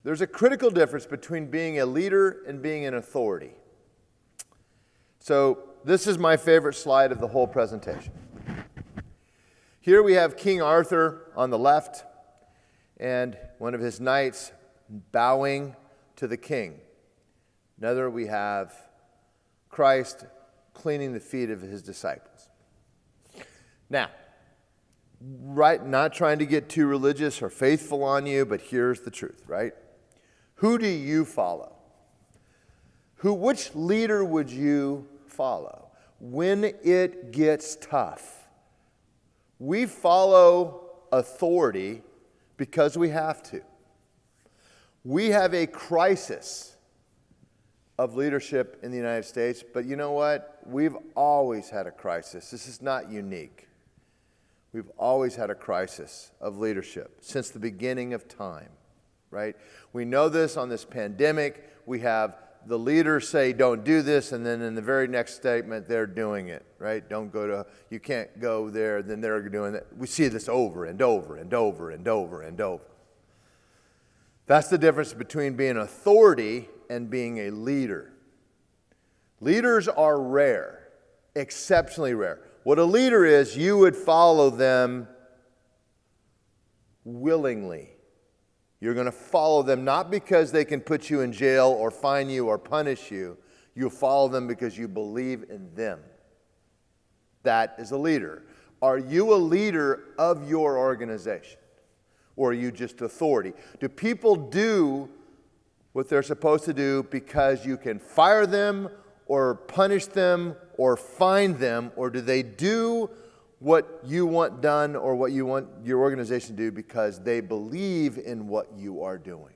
There's a critical difference between being a leader and being an authority. So this is my favorite slide of the whole presentation. Here we have King Arthur on the left and one of his knights bowing to the king. Another, we have Christ cleaning the feet of his disciples. Now, right, not trying to get too religious or faithful on you, but here's the truth, right? Who do you follow? Which leader would you follow when it gets tough? We follow authority because we have to. We have a crisis of leadership in the United States, but you know what? We've always had a crisis. This is not unique. We've always had a crisis of leadership since the beginning of time, right? We know this on this pandemic. We have the leaders say, don't do this, and then in the very next statement, they're doing it, right? You can't go there, then they're doing it. We see this over and over and over and over and over. That's the difference between being an authority and being a leader. Leaders are rare, exceptionally rare. What a leader is, you would follow them willingly. You're going to follow them not because they can put you in jail or fine you or punish you. You follow them because you believe in them. That is a leader. Are you a leader of your organization? Or are you just authority? Do people do what they're supposed to do because you can fire them or punish them or fine them? Or do they do what you want done or what you want your organization to do because they believe in what you are doing?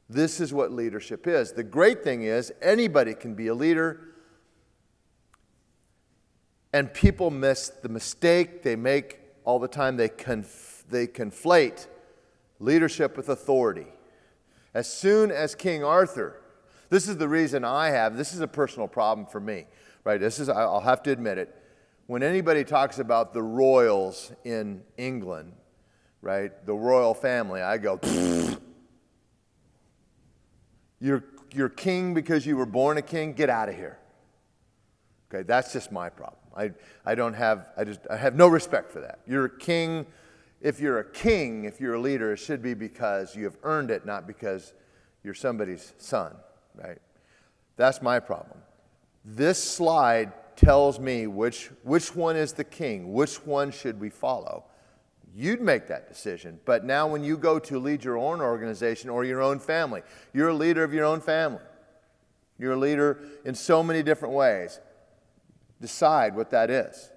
This is what leadership is. The great thing is anybody can be a leader, and people miss the mistake they make all the time. They conflate leadership with authority. As soon as King Arthur, this is the reason this is a personal problem for me, right? I'll have to admit it. When anybody talks about the royals in England, right, the royal family, I go, you're king because you were born a king? Get out of here. Okay, that's just my problem. I have no respect for that. You're a king. If you're a leader, it should be because you have earned it, not because you're somebody's son, right? That's my problem. This slide tells me which one is the king, which one should we follow. You'd make that decision. But now when you go to lead your own organization or your own family, you're a leader of your own family. You're a leader in so many different ways. Decide what that is.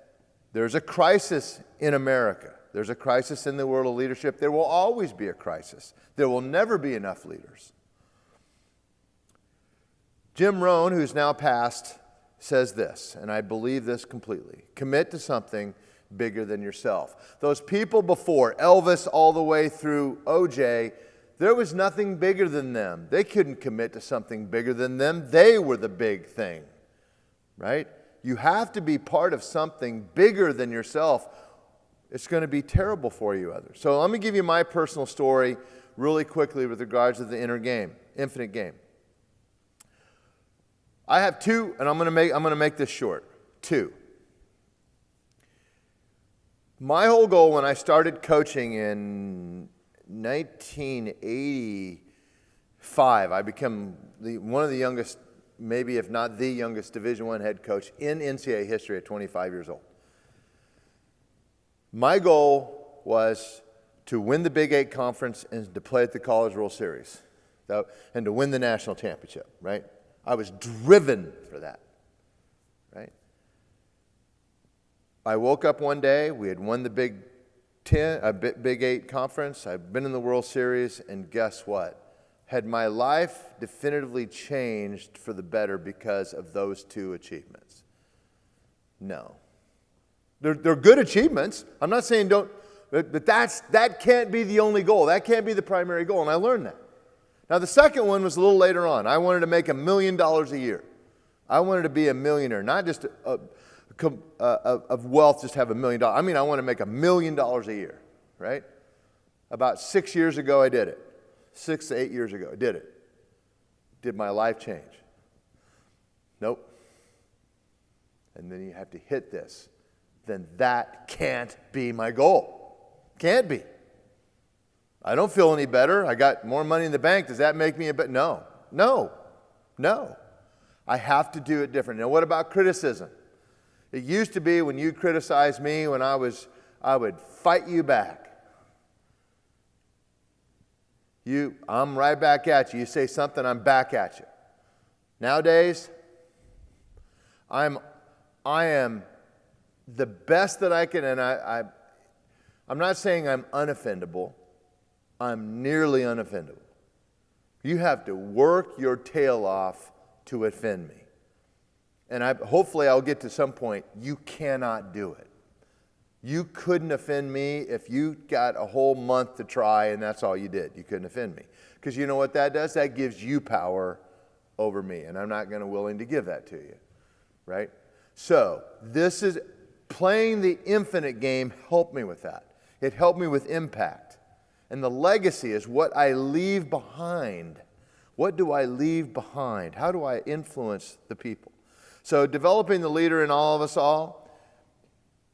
There's a crisis in America. There's a crisis in the world of leadership. There will always be a crisis. There will never be enough leaders. Jim Rohn, who's now passed, says this, and I believe this completely. Commit to something bigger than yourself. Those people before, Elvis all the way through OJ, there was nothing bigger than them. They couldn't commit to something bigger than them. They were the big thing, right? You have to be part of something bigger than yourself. It's going to be terrible for you others. So let me give you my personal story really quickly with regards to the infinite game. I have two, and I'm going to make this short. Two. My whole goal when I started coaching in 1985, I became one of the youngest, maybe if not the youngest Division I head coach in NCAA history at 25 years old. My goal was to win the Big 8 conference and to play at the College World Series and to win the national championship, right? I was driven for that, right? I woke up one day, we had won the Big 8 conference, I'd been in the World Series, and guess what? Had my life definitively changed for the better because of those two achievements? No. They're good achievements. I'm not saying don't, but that can't be the only goal. That can't be the primary goal, and I learned that. Now, the second one was a little later on. I wanted to make $1 million a year. I wanted to be a millionaire, not just of wealth, just have $1 million. I mean, I want to make $1 million a year, right? About 6 years ago, I did it. 6 to 8 years ago. I did it. Did my life change? Nope. And then you have to hit this. Then that can't be my goal. Can't be. I don't feel any better. I got more money in the bank. Does that make me a better? No. No. No. I have to do it different. Now, what about criticism? It used to be when you criticized me, when I would fight you back. I'm right back at you. You say something, I'm back at you. Nowadays, I am the best that I can, and I'm not saying I'm unoffendable. I'm nearly unoffendable. You have to work your tail off to offend me. And hopefully I'll get to some point, you cannot do it. You couldn't offend me if you got a whole month to try and that's all you did. You couldn't offend me. Because you know what that does? That gives you power over me. And I'm not willing to give that to you. Right? So this is playing the infinite game helped me with that. It helped me with impact. And the legacy is what I leave behind. What do I leave behind? How do I influence the people? So developing the leader in all of us all.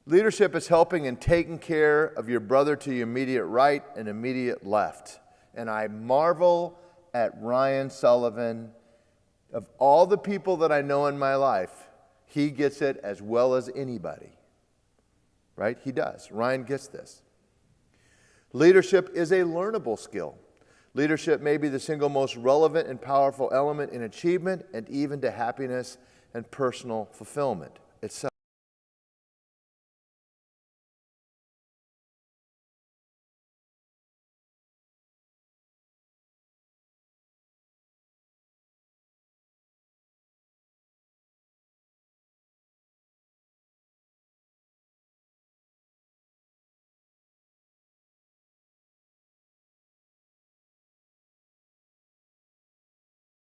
Leadership is helping and taking care of your brother to your immediate right and immediate left. And I marvel at Ryan Sullivan. Of all the people that I know in my life, he gets it as well as anybody. Right? He does. Ryan gets this. Leadership is a learnable skill. Leadership may be the single most relevant and powerful element in achievement and even to happiness and personal fulfillment itself.